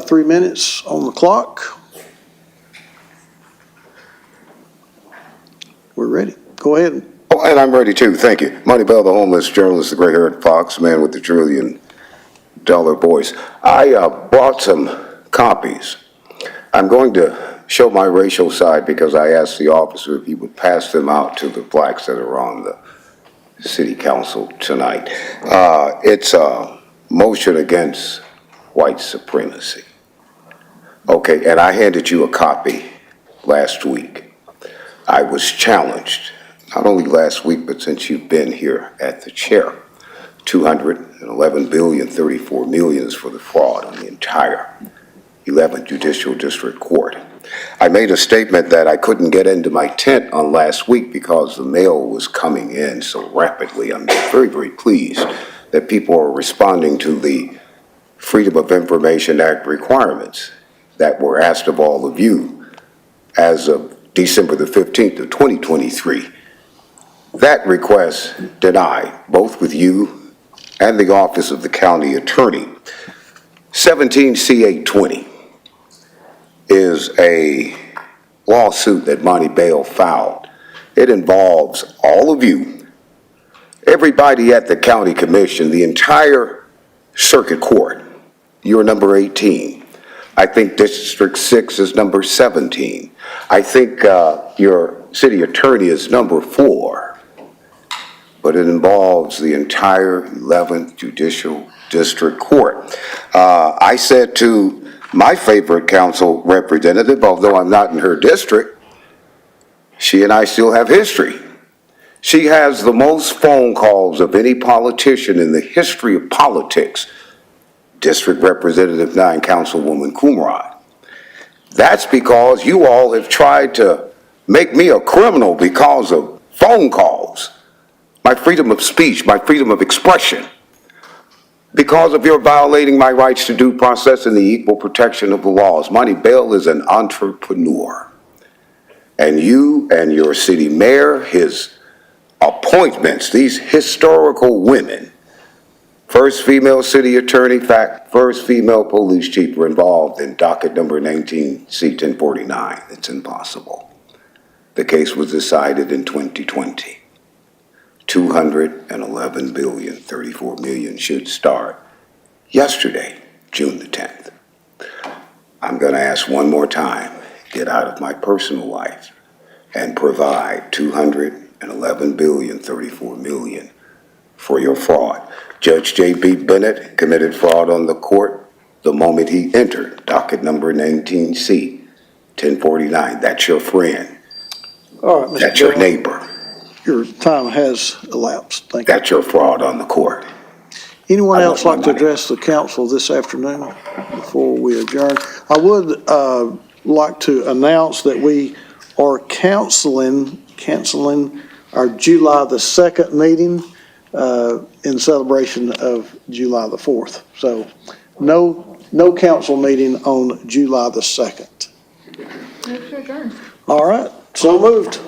3 minutes on the clock. We're ready. Go ahead. Oh, and I'm ready too, thank you. Monty Bell, the homeless journalist, the gray-haired fox, man with the $1 trillion voice. I brought some copies. I'm going to show my racial side because I asked the officer if he would pass them out to the blacks that are on the city council tonight. It's a motion against white supremacy. Okay, and I handed you a copy last week. I was challenged, not only last week, but since you've been here at the chair. 211 billion, 34 millions for the fraud on the entire 11th Judicial District Court. I made a statement that I couldn't get into my tent on last week because the mail was coming in so rapidly. I'm very, very pleased that people are responding to the Freedom of Information Act requirements that were asked of all of you as of December the 15th of 2023. That request denied, both with you and the Office of the County Attorney. 17 C-820 is a lawsuit that Monty Bell filed. It involves all of you, everybody at the county commission, the entire circuit court. You're number 18. I think District 6 is number 17. I think your city attorney is number 4. But it involves the entire 11th Judicial District Court. I said to my favorite council representative, although I'm not in her district, she and I still have history. She has the most phone calls of any politician in the history of politics, District Representative 9, Councilwoman Coonrod. That's because you all have tried to make me a criminal because of phone calls. My freedom of speech, my freedom of expression, because of your violating my rights to due process and the equal protection of the laws. Monty Bell is an entrepreneur. And you and your city mayor, his appointments, these historical women, first female city attorney, first female police chief were involved in docket number 19 C-1049. It's impossible. The case was decided in 2020. 211 billion, 34 million should start yesterday, June the 10th. I'm going to ask one more time, get out of my personal life and provide 211 billion, 34 million for your fraud. Judge J.B. Bennett committed fraud on the court the moment he entered docket number 19C, 1049. That's your friend. All right, Mr. That's your Bell. neighbor. Your time has elapsed. Thank you. That's your fraud on the court. Anyone I else want like my to money. address the council this afternoon before we adjourn? I would like to announce that we are canceling our July the 2nd meeting in celebration of July the 4th. So no council meeting on July the 2nd. All right, so moved.